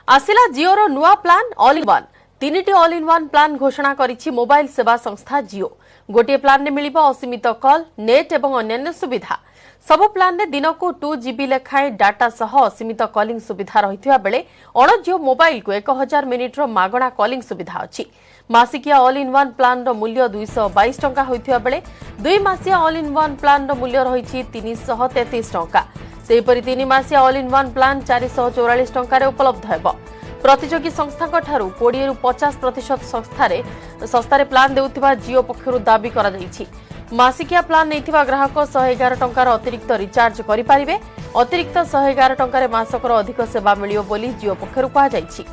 आसिला जिओर नुआ plan all in one तीनिटी ऑल इन वन प्लान घोषणा करिछि मोबाइल सेवा संस्था जिओ। गोटे प्लान ने मिलिबो असीमित कॉल नेट एवं अन्य सुविधा। सब प्लान ने दिन को 2 GB लेखाएं डाटा सह असीमित कॉलिंग सुविधा रहिथिबा बेले अण जिओ मोबाइल को 1000 मिनिट रो मागणा कॉलिंग सुविधा अछि। मासिकिया ऑल इन वन प्लान रो मूल्य 222 टंका होइथिबा बेले 2 मासिया ऑल इन वन प्लान रो मूल्य रहिछि 333 टंका। सेहीपरि 3 मासिया ऑल इन वन प्लान 444 टंका उपलब्ध हेबो। प्रतियोगी संस्था 20 रु 50% सस्तारे प्लान देउथिबा जिओ पक्षरु दाबी करा जाइछि। मासिकिया प्लान नैथिबा ग्राहक 111 टंकार अतिरिक्त रिचार्ज करि पारिबे। अतिरिक्त 111 टंकारे मासकर अधिक सेवा मिलियो बोली जिओ पक्षरु कहा जाइछि।